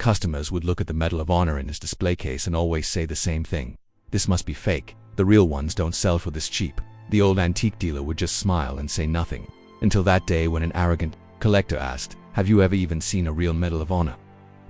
Customers would look at the Medal of Honor in his display case and always say the same thing: "This must be fake. The real ones don't sell for this cheap." The old antique dealer would just smile and say nothing, until that day when an arrogant collector asked, "Have you ever even seen a real Medal of Honor?"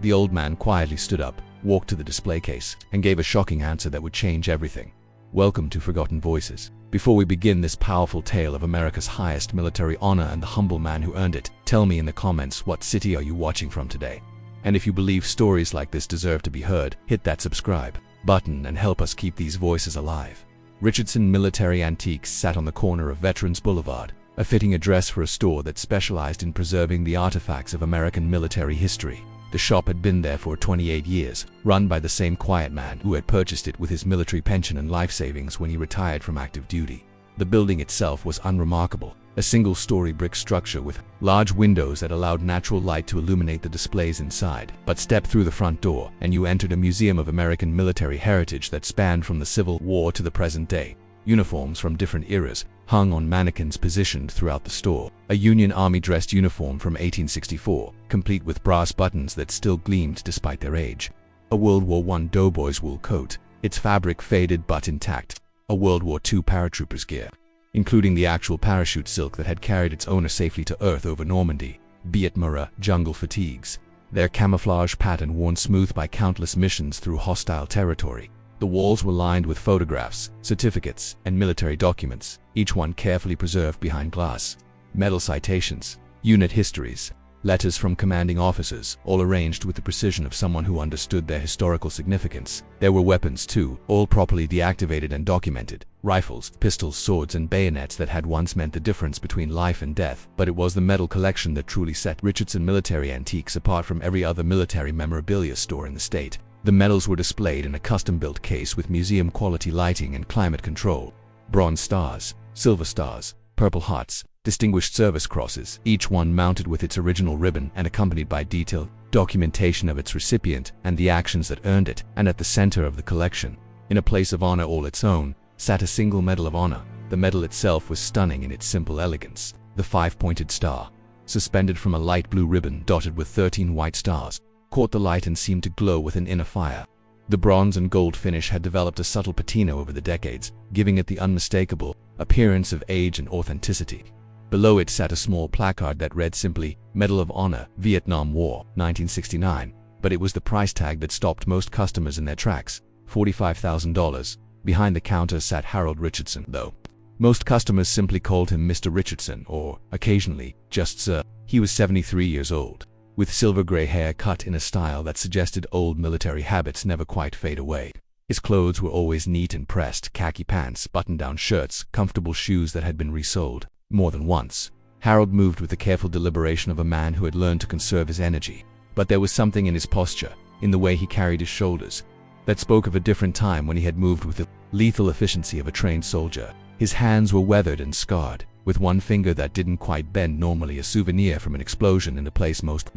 The old man quietly stood up, walked to the display case, and gave a shocking answer that would change everything. Welcome to Forgotten Voices. Before we begin this powerful tale of America's highest military honor and the humble man who earned it, tell me in the comments, what city are you watching from today? And if you believe stories like this deserve to be heard, hit that subscribe button and help us keep these voices alive. Richardson Military Antiques sat on the corner of Veterans Boulevard, a fitting address for a store that specialized in preserving the artifacts of American military history. The shop had been there for 28 years, run by the same quiet man who had purchased it with his military pension and life savings when he retired from active duty. The building itself was unremarkable, a single-story brick structure with large windows that allowed natural light to illuminate the displays inside. But step through the front door, and you entered a museum of American military heritage that spanned from the Civil War to the present day. Uniforms from different eras hung on mannequins positioned throughout the store. A Union Army dressed uniform from 1864, complete with brass buttons that still gleamed despite their age. A World War I doughboy's wool coat, its fabric faded but intact. A World War II paratrooper's gear, including the actual parachute silk that had carried its owner safely to Earth over Normandy. Vietmara jungle fatigues, their camouflage pattern worn smooth by countless missions through hostile territory. The walls were lined with photographs, certificates, and military documents, each one carefully preserved behind glass. Medal citations, unit histories, letters from commanding officers, all arranged with the precision of someone who understood their historical significance. There were weapons too, all properly deactivated and documented. Rifles, pistols, swords, and bayonets that had once meant the difference between life and death. But it was the medal collection that truly set Richardson Military Antiques apart from every other military memorabilia store in the state. The medals were displayed in a custom-built case with museum-quality lighting and climate control. Bronze stars, silver stars, Purple Hearts, Distinguished Service Crosses, each one mounted with its original ribbon and accompanied by detailed documentation of its recipient and the actions that earned it. And at the center of the collection, in a place of honor all its own, sat a single Medal of Honor. The medal itself was stunning in its simple elegance. The five-pointed star, suspended from a light blue ribbon dotted with 13 white stars, caught the light and seemed to glow with an inner fire. The bronze and gold finish had developed a subtle patina over the decades, giving it the unmistakable appearance of age and authenticity. Below it sat a small placard that read simply, "Medal of Honor, Vietnam War, 1969. But it was the price tag that stopped most customers in their tracks, $45,000. Behind the counter sat Harold Richardson, though. Most customers simply called him Mr. Richardson, or, occasionally, just Sir. He was 73 years old, with silver-gray hair cut in a style that suggested old military habits never quite fade away. His clothes were always neat and pressed: khaki pants, button-down shirts, comfortable shoes that had been resoled more than once. Harold moved with the careful deliberation of a man who had learned to conserve his energy. But there was something in his posture, in the way he carried his shoulders, that spoke of a different time when he had moved with the lethal efficiency of a trained soldier. His hands were weathered and scarred, with one finger that didn't quite bend, normally a souvenir from an explosion in a place most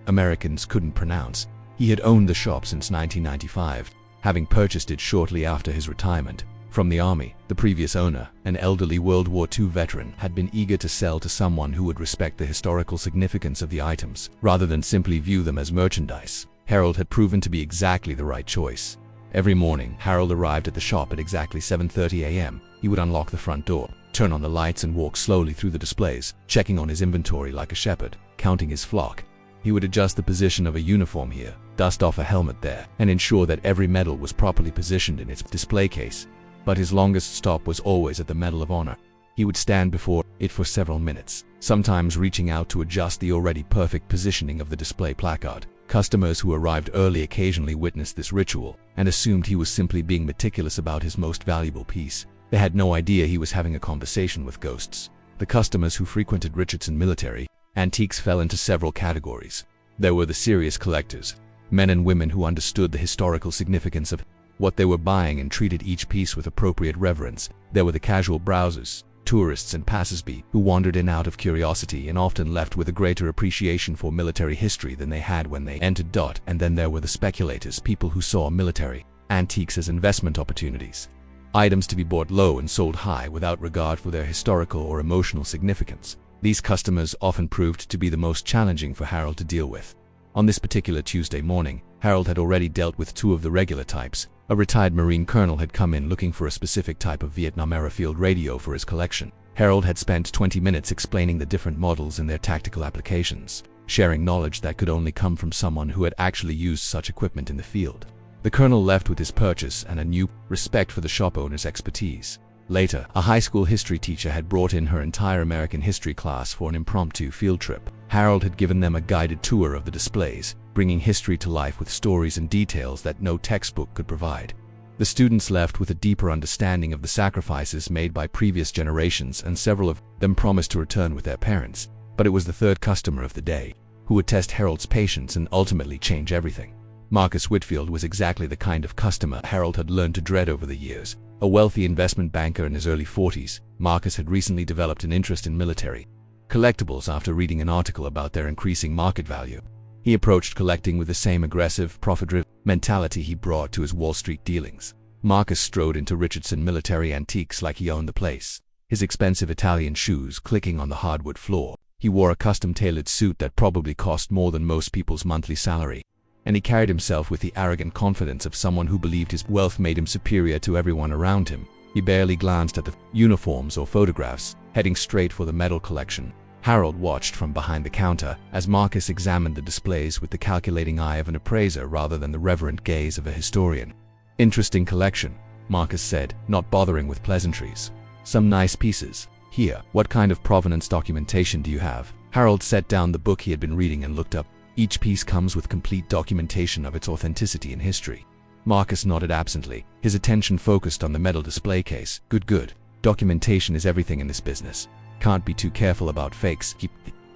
Americans couldn't pronounce. He had owned the shop since 1995, having purchased it shortly after his retirement from the Army. The previous owner, an elderly World War II veteran, had been eager to sell to someone who would respect the historical significance of the items, rather than simply view them as merchandise. Harold had proven to be exactly the right choice. Every morning, Harold arrived at the shop at exactly 7:30 a.m. He would unlock the front door, turn on the lights, and walk slowly through the displays, checking on his inventory like a shepherd, counting his flock. He would adjust the position of a uniform here, dust off a helmet there, and ensure that every medal was properly positioned in its display case. But his longest stop was always at the Medal of Honor. He would stand before it for several minutes, sometimes reaching out to adjust the already perfect positioning of the display placard. Customers who arrived early occasionally witnessed this ritual and assumed he was simply being meticulous about his most valuable piece. They had no idea he was having a conversation with ghosts. The customers who frequented Richardson Military Antiques fell into several categories. There were the serious collectors, men and women who understood the historical significance of what they were buying and treated each piece with appropriate reverence. There were the casual browsers, tourists and passers-by who wandered in out of curiosity and often left with a greater appreciation for military history than they had when they entered. And then there were the speculators, people who saw military antiques as investment opportunities, items to be bought low and sold high without regard for their historical or emotional significance. These customers often proved to be the most challenging for Harold to deal with. On this particular Tuesday morning, Harold had already dealt with two of the regular types. A retired Marine colonel had come in looking for a specific type of Vietnam-era field radio for his collection. Harold had spent 20 minutes explaining the different models and their tactical applications, sharing knowledge that could only come from someone who had actually used such equipment in the field. The colonel left with his purchase and a new respect for the shop owner's expertise. Later, a high school history teacher had brought in her entire American history class for an impromptu field trip. Harold had given them a guided tour of the displays, bringing history to life with stories and details that no textbook could provide. The students left with a deeper understanding of the sacrifices made by previous generations, and several of them promised to return with their parents. But it was the third customer of the day who would test Harold's patience and ultimately change everything. Marcus Whitfield was exactly the kind of customer Harold had learned to dread over the years. A wealthy investment banker in his early 40s, Marcus had recently developed an interest in military collectibles after reading an article about their increasing market value. He approached collecting with the same aggressive, profit-driven mentality he brought to his Wall Street dealings. Marcus strode into Richardson Military Antiques like he owned the place, his expensive Italian shoes clicking on the hardwood floor. He wore a custom-tailored suit that probably cost more than most people's monthly salary, and he carried himself with the arrogant confidence of someone who believed his wealth made him superior to everyone around him. He barely glanced at the uniforms or photographs, heading straight for the medal collection. Harold watched from behind the counter as Marcus examined the displays with the calculating eye of an appraiser rather than the reverent gaze of a historian. "Interesting collection," Marcus said, not bothering with pleasantries. "Some nice pieces. Here, what kind of provenance documentation do you have?" Harold set down the book he had been reading and looked up. "Each piece comes with complete documentation of its authenticity and history." Marcus nodded absently, his attention focused on the metal display case. Good. Documentation is everything in this business. Can't be too careful about fakes." He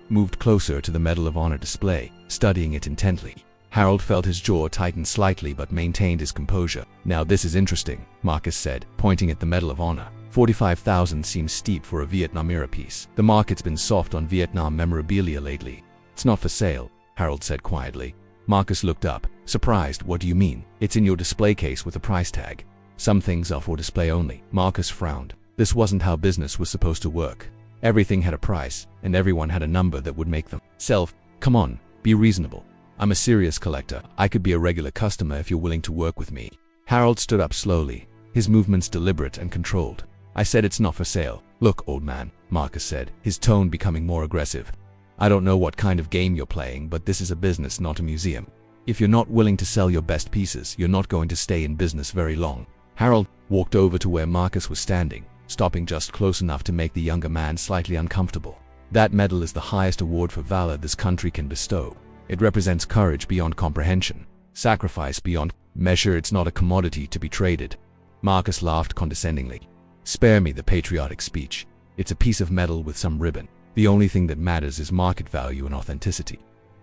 moved closer to the Medal of Honor display, studying it intently. Harold felt his jaw tighten slightly but maintained his composure. "Now this is interesting," Marcus said, pointing at the Medal of Honor. $45,000 seems steep for a Vietnam-era piece. The market's been soft on Vietnam memorabilia lately. "It's not for sale," Harold said quietly. Marcus looked up, surprised. "What do you mean?" "It's in your display case with a price tag. Some things are for display only." Marcus frowned. This wasn't how business was supposed to work. Everything had a price, and everyone had a number that would make them sell. "Come on, be reasonable. I'm a serious collector. I could be a regular customer if you're willing to work with me." Harold stood up slowly, his movements deliberate and controlled. "I said it's not for sale." "Look, old man," Marcus said, his tone becoming more aggressive. "I don't know what kind of game you're playing, but this is a business, not a museum. If you're not willing to sell your best pieces, you're not going to stay in business very long." Harold walked over to where Marcus was standing, stopping just close enough to make the younger man slightly uncomfortable. "That medal is the highest award for valor this country can bestow. It represents courage beyond comprehension, sacrifice beyond measure. It's not a commodity to be traded." Marcus laughed condescendingly. "Spare me the patriotic speech. It's a piece of metal with some ribbon. The only thing that matters is market value and authenticity."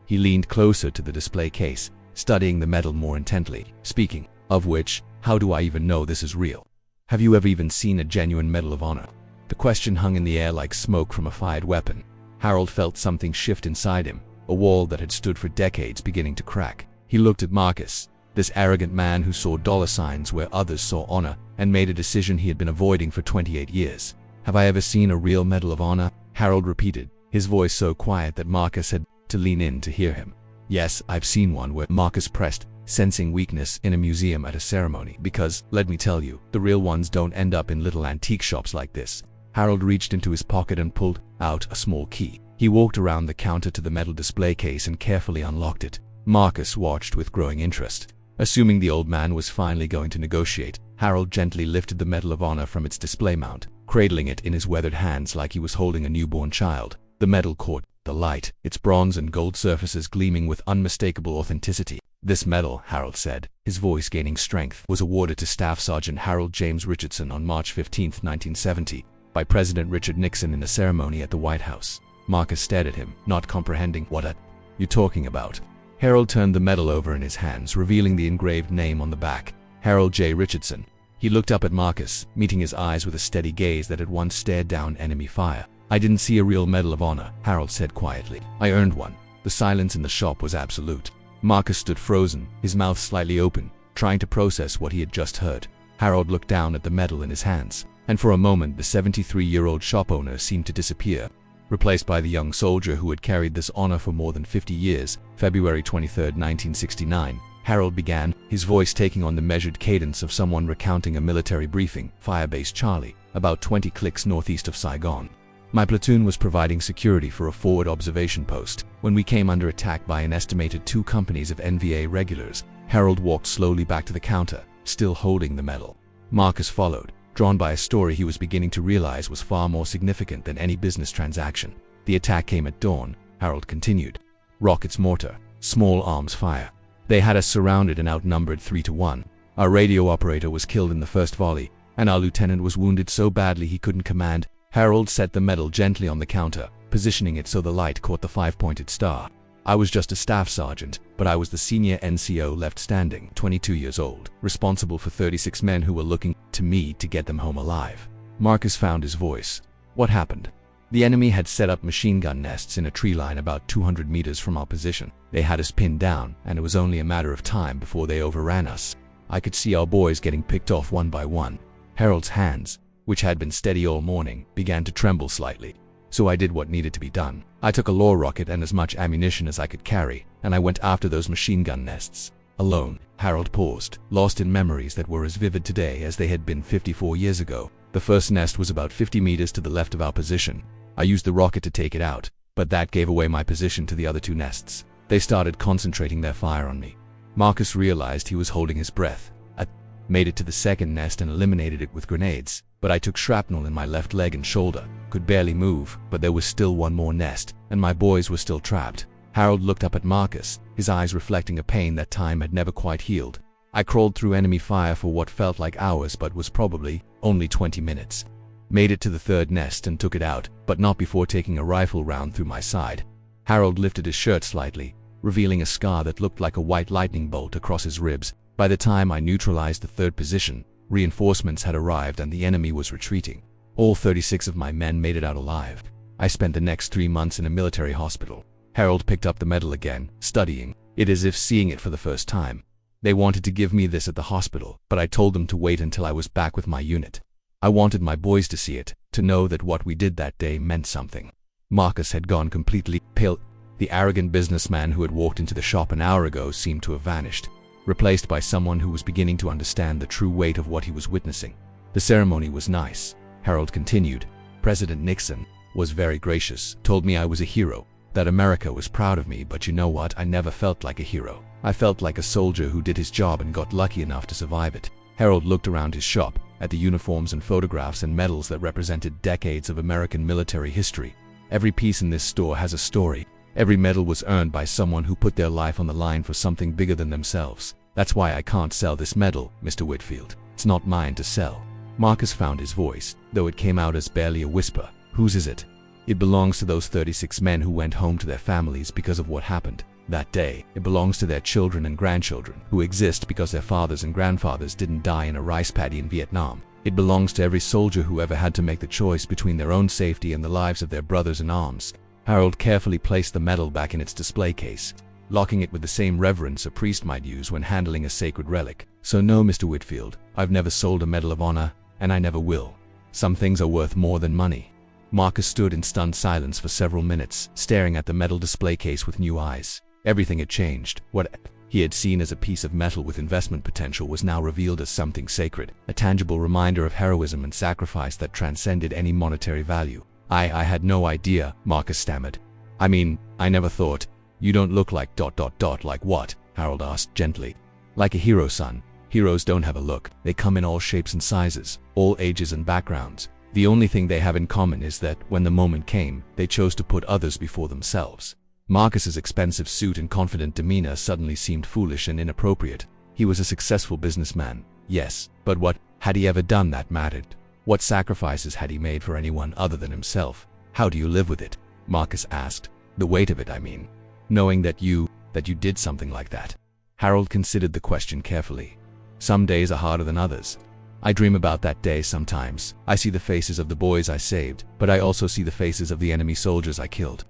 He leaned closer to the display case, studying the metal more intently. "Speaking of which, how do I even know this is real? Have you ever even seen a genuine Medal of Honor?" The question hung in the air like smoke from a fired weapon. Harold felt something shift inside him, a wall that had stood for decades beginning to crack. He looked at Marcus, this arrogant man who saw dollar signs where others saw honor, and made a decision he had been avoiding for 28 years. "Have I ever seen a real Medal of Honor?" Harold repeated, his voice so quiet that Marcus had to lean in to hear him. "Yes, I've seen one," where Marcus pressed, sensing weakness, "in a museum at a ceremony. Because, let me tell you, the real ones don't end up in little antique shops like this." Harold reached into his pocket and pulled out a small key. He walked around the counter to the metal display case and carefully unlocked it. Marcus watched with growing interest. Assuming the old man was finally going to negotiate, Harold gently lifted the Medal of Honor from its display mount, cradling it in his weathered hands like he was holding a newborn child. The medal caught the light, its bronze and gold surfaces gleaming with unmistakable authenticity. "This medal," Harold said, his voice gaining strength, "was awarded to Staff Sergeant Harold James Richardson on March 15, 1970, by President Richard Nixon in a ceremony at the White House." Marcus stared at him, not comprehending. "What you talking about?" Harold turned the medal over in his hands, revealing the engraved name on the back, Harold J. Richardson. He looked up at Marcus, meeting his eyes with a steady gaze that had once stared down enemy fire. "I didn't see a real Medal of Honor," Harold said quietly. "I earned one." The silence in the shop was absolute. Marcus stood frozen, his mouth slightly open, trying to process what he had just heard. Harold looked down at the medal in his hands, and for a moment the 73-year-old shop owner seemed to disappear. replaced by the young soldier who had carried this honor for more than 50 years. February 23, 1969. Harold began, his voice taking on the measured cadence of someone recounting a military briefing. Firebase Charlie, about 20 clicks northeast of Saigon. My platoon was providing security for a forward observation post when we came under attack by an estimated 2 companies of NVA regulars. Harold walked slowly back to the counter, still holding the medal. Marcus followed, drawn by a story he was beginning to realize was far more significant than any business transaction. The attack came at dawn, Harold continued. Rockets, mortar, small arms fire. They had us surrounded and outnumbered 3-1. Our radio operator was killed in the first volley, and our lieutenant was wounded so badly he couldn't command. Harold set the medal gently on the counter, positioning it so the light caught the 5-pointed star. I was just a staff sergeant, but I was the senior NCO left standing, 22 years old, responsible for 36 men who were looking to me to get them home alive. Marcus found his voice. What happened? The enemy had set up machine gun nests in a tree line about 200 meters from our position. They had us pinned down, and it was only a matter of time before they overran us. I could see our boys getting picked off one by one. Harold's hands, which had been steady all morning, began to tremble slightly. So I did what needed to be done. I took a law rocket and as much ammunition as I could carry, and I went after those machine gun nests. Alone. Harold paused, lost in memories that were as vivid today as they had been 54 years ago. The first nest was about 50 meters to the left of our position. I used the rocket to take it out, but that gave away my position to the other 2 nests. They started concentrating their fire on me. Marcus realized he was holding his breath. I made it to the second nest and eliminated it with grenades, but I took shrapnel in my left leg and shoulder. Could barely move, but there was still one more nest, and my boys were still trapped. Harold looked up at Marcus, his eyes reflecting a pain that time had never quite healed. I crawled through enemy fire for what felt like hours but was probably only 20 minutes. Made it to the third nest and took it out, but not before taking a rifle round through my side. Harold lifted his shirt slightly, revealing a scar that looked like a white lightning bolt across his ribs. By the time I neutralized the third position, reinforcements had arrived and the enemy was retreating. All 36 of my men made it out alive. I spent the next 3 months in a military hospital. Harold picked up the medal again, studying it as if seeing it for the first time. They wanted to give me this at the hospital, but I told them to wait until I was back with my unit. I wanted my boys to see it, to know that what we did that day meant something. Marcus had gone completely pale. The arrogant businessman who had walked into the shop an hour ago seemed to have vanished, replaced by someone who was beginning to understand the true weight of what he was witnessing. The ceremony was nice, Harold continued. President Nixon was very gracious, told me I was a hero, that America was proud of me, but you know what? I never felt like a hero. I felt like a soldier who did his job and got lucky enough to survive it. Harold looked around his shop, at the uniforms and photographs and medals that represented decades of American military history. Every piece in this store has a story. Every medal was earned by someone who put their life on the line for something bigger than themselves. That's why I can't sell this medal, Mr. Whitfield. It's not mine to sell. Marcus found his voice, though it came out as barely a whisper. Whose is it? It belongs to those 36 men who went home to their families because of what happened that day. It belongs to their children and grandchildren who exist because their fathers and grandfathers didn't die in a rice paddy in Vietnam. It belongs to every soldier who ever had to make the choice between their own safety and the lives of their brothers in arms. Harold carefully placed the medal back in its display case, locking it with the same reverence a priest might use when handling a sacred relic. So no, Mr. Whitfield, I've never sold a Medal of Honor, and I never will. Some things are worth more than money. Marcus stood in stunned silence for several minutes, staring at the metal display case with new eyes. Everything had changed. What he had seen as a piece of metal with investment potential was now revealed as something sacred, a tangible reminder of heroism and sacrifice that transcended any monetary value. I had no idea, Marcus stammered. I mean, I never thought. You don't look like ... Like what? Harold asked gently. Like a hero, son. Heroes don't have a look. They come in all shapes and sizes, all ages and backgrounds. The only thing they have in common is that, when the moment came, they chose to put others before themselves. Marcus's expensive suit and confident demeanor suddenly seemed foolish and inappropriate. He was a successful businessman, yes, but what had he ever done that mattered? What sacrifices had he made for anyone other than himself? How do you live with it? Marcus asked. The weight of it, I mean. Knowing that you did something like that. Harold considered the question carefully. Some days are harder than others. I dream about that day sometimes. I see the faces of the boys I saved, but I also see the faces of the enemy soldiers I killed.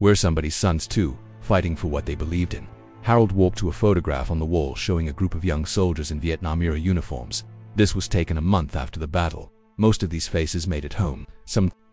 We're somebody's sons too, fighting for what they believed in. Harold walked to a photograph on the wall showing a group of young soldiers in Vietnam-era uniforms. This was taken a month after the battle. Most of these faces made it home.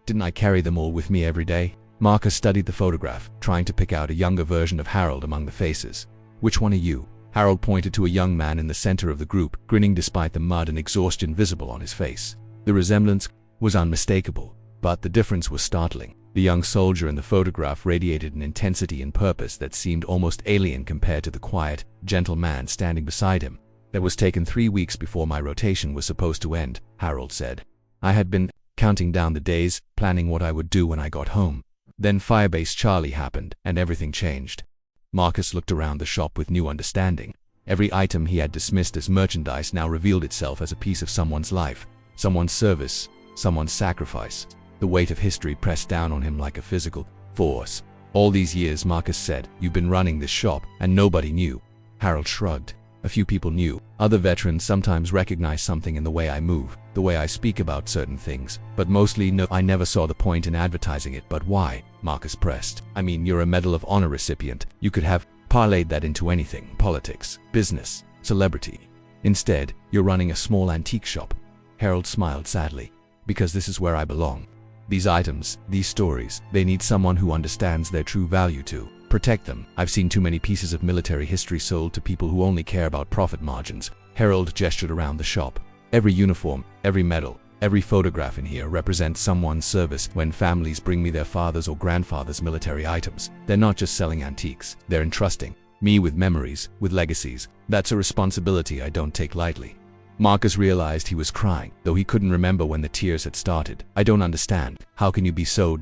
Didn't I carry them all with me every day? Marcus studied the photograph, trying to pick out a younger version of Harold among the faces. "Which one are you?" Harold pointed to a young man in the center of the group, grinning despite the mud and exhaustion visible on his face. The resemblance was unmistakable, but the difference was startling. The young soldier in the photograph radiated an intensity and purpose that seemed almost alien compared to the quiet, gentle man standing beside him. "That was taken 3 weeks before my rotation was supposed to end," Harold said. "I had been counting down the days, planning what I would do when I got home. Then Firebase Charlie happened, and everything changed." Marcus looked around the shop with new understanding. Every item he had dismissed as merchandise now revealed itself as a piece of someone's life, someone's service, someone's sacrifice. The weight of history pressed down on him like a physical force. "All these years," Marcus said, "you've been running this shop, and nobody knew." Harold shrugged. "A few people knew. Other veterans sometimes recognize something in the way I move, the way I speak about certain things, but mostly no, I never saw the point in advertising it." "But why?" Marcus pressed. "I mean, you're a Medal of Honor recipient. You could have parlayed that into anything: politics, business, celebrity. Instead, you're running a small antique shop." Harold smiled sadly. "Because this is where I belong. These items, these stories, they need someone who understands their true value to protect them. I've seen too many pieces of military history sold to people who only care about profit margins." Harold gestured around the shop. "Every uniform, every medal, every photograph in here represents someone's service. When families bring me their father's or grandfather's military items, they're not just selling antiques, they're entrusting me with memories, with legacies. That's a responsibility I don't take lightly." Marcus realized he was crying, though he couldn't remember when the tears had started. "I don't understand. How can you be so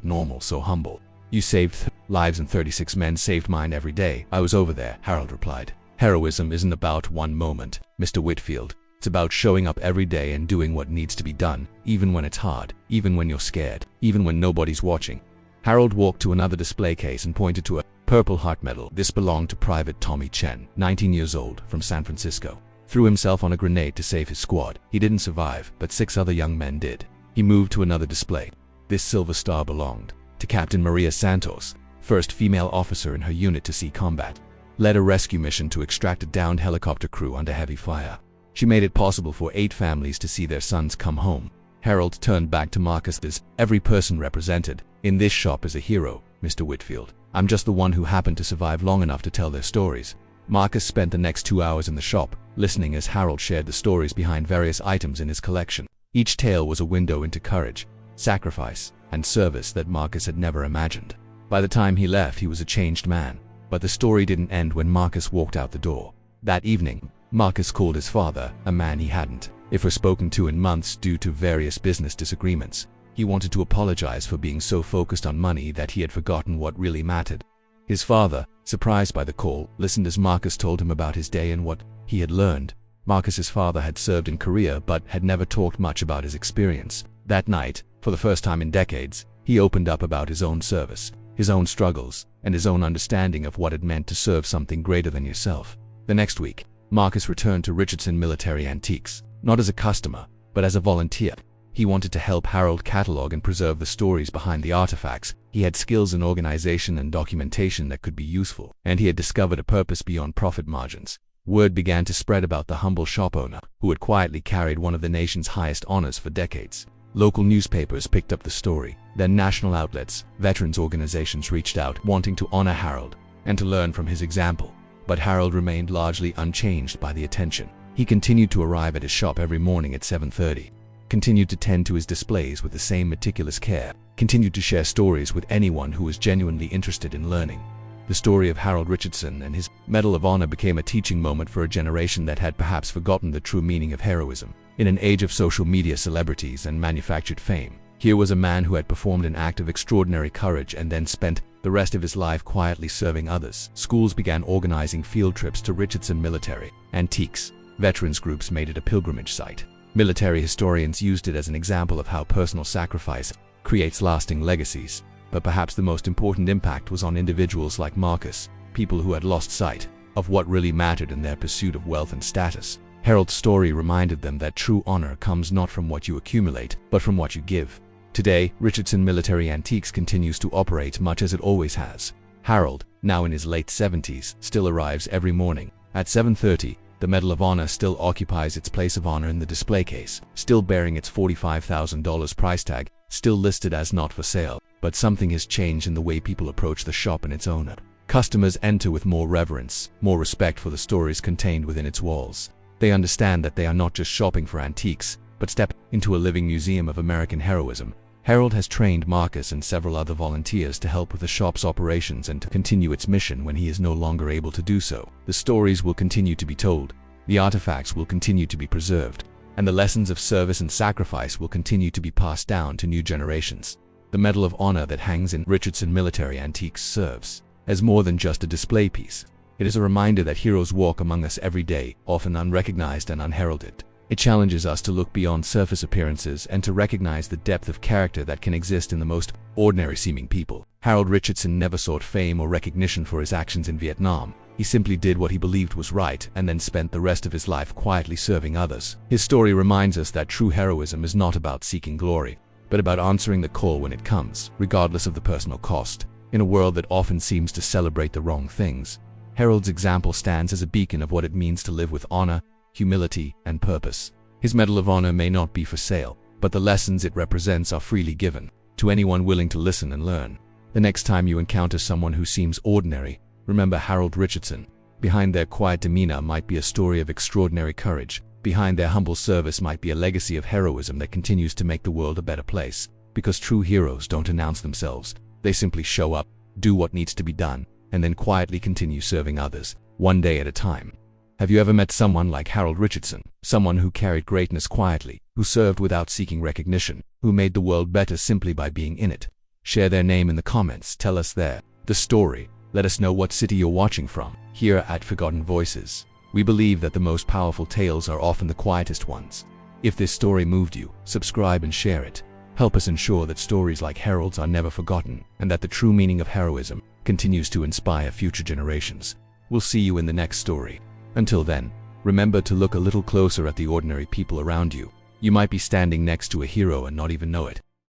normal, so humble? You saved lives and 36 men saved mine every day. I was over there," Harold replied. "Heroism isn't about one moment, Mr. Whitfield. It's about showing up every day and doing what needs to be done, even when it's hard, even when you're scared, even when nobody's watching." Harold walked to another display case and pointed to a Purple Heart medal. This belonged to Private Tommy Chen, 19 years old, from San Francisco. Threw himself on a grenade to save his squad. He didn't survive, but 6 other young men did. He moved to another display. This silver star belonged to Captain Maria Santos, first female officer in her unit to see combat. Led a rescue mission to extract a downed helicopter crew under heavy fire. She made it possible for 8 families to see their sons come home. Harold turned back to Marcus. "There's every person represented in this shop is a hero, Mr. Whitfield. I'm just the one who happened to survive long enough to tell their stories." Marcus spent the next 2 hours in the shop, listening as Harold shared the stories behind various items in his collection. Each tale was a window into courage, sacrifice, and service that Marcus had never imagined. By the time he left, he was a changed man. But the story didn't end when Marcus walked out the door. That evening, Marcus called his father, a man he hadn't, if were spoken to in months due to various business disagreements. He wanted to apologize for being so focused on money that he had forgotten what really mattered. His father, surprised by the call, listened as Marcus told him about his day and what he had learned. Marcus's father had served in Korea but had never talked much about his experience. That night, for the first time in decades, he opened up about his own service, his own struggles, and his own understanding of what it meant to serve something greater than yourself. The next week, Marcus returned to Richardson Military Antiques, not as a customer, but as a volunteer. He wanted to help Harold catalog and preserve the stories behind the artifacts. He had skills in organization and documentation that could be useful, and he had discovered a purpose beyond profit margins. Word began to spread about the humble shop owner, who had quietly carried one of the nation's highest honors for decades. Local newspapers picked up the story, then national outlets, veterans organizations reached out, wanting to honor Harold and to learn from his example. But Harold remained largely unchanged by the attention. He continued to arrive at his shop every morning at 7:30. Continued to tend to his displays with the same meticulous care, continued to share stories with anyone who was genuinely interested in learning. The story of Harold Richardson and his Medal of Honor became a teaching moment for a generation that had perhaps forgotten the true meaning of heroism. In an age of social media celebrities and manufactured fame, here was a man who had performed an act of extraordinary courage and then spent the rest of his life quietly serving others. Schools began organizing field trips to Richardson Military Antiques. Veterans groups made it a pilgrimage site. Military historians used it as an example of how personal sacrifice creates lasting legacies. But perhaps the most important impact was on individuals like Marcus, people who had lost sight of what really mattered in their pursuit of wealth and status. Harold's story reminded them that true honor comes not from what you accumulate, but from what you give. Today, Richardson Military Antiques continues to operate much as it always has. Harold, now in his late 70s, still arrives every morning. At 7:30, the Medal of Honor still occupies its place of honor in the display case, still bearing its $45,000 price tag, still listed as not for sale. But something has changed in the way people approach the shop and its owner. Customers enter with more reverence, more respect for the stories contained within its walls. They understand that they are not just shopping for antiques, but step into a living museum of American heroism. Harold has trained Marcus and several other volunteers to help with the shop's operations and to continue its mission when he is no longer able to do so. The stories will continue to be told, the artifacts will continue to be preserved, and the lessons of service and sacrifice will continue to be passed down to new generations. The Medal of Honor that hangs in Richardson Military Antiques serves as more than just a display piece. It is a reminder that heroes walk among us every day, often unrecognized and unheralded. It challenges us to look beyond surface appearances and to recognize the depth of character that can exist in the most ordinary-seeming people. Harold Richardson never sought fame or recognition for his actions in Vietnam. He simply did what he believed was right and then spent the rest of his life quietly serving others. His story reminds us that true heroism is not about seeking glory, but about answering the call when it comes, regardless of the personal cost. In a world that often seems to celebrate the wrong things, Harold's example stands as a beacon of what it means to live with honor, humility, and purpose. His Medal of Honor may not be for sale, but the lessons it represents are freely given to anyone willing to listen and learn. The next time you encounter someone who seems ordinary, remember Harold Richardson. Behind their quiet demeanor might be a story of extraordinary courage. Behind their humble service might be a legacy of heroism that continues to make the world a better place. Because true heroes don't announce themselves. They simply show up, do what needs to be done, and then quietly continue serving others, one day at a time. Have you ever met someone like Harold Richardson? Someone who carried greatness quietly, who served without seeking recognition, who made the world better simply by being in it? Share their name in the comments, tell us the story. Let us know what city you're watching from. Here at Forgotten Voices, we believe that the most powerful tales are often the quietest ones. If this story moved you, subscribe and share it. Help us ensure that stories like Harold's are never forgotten, and that the true meaning of heroism continues to inspire future generations. We'll see you in the next story. Until then, remember to look a little closer at the ordinary people around you. You might be standing next to a hero and not even know it.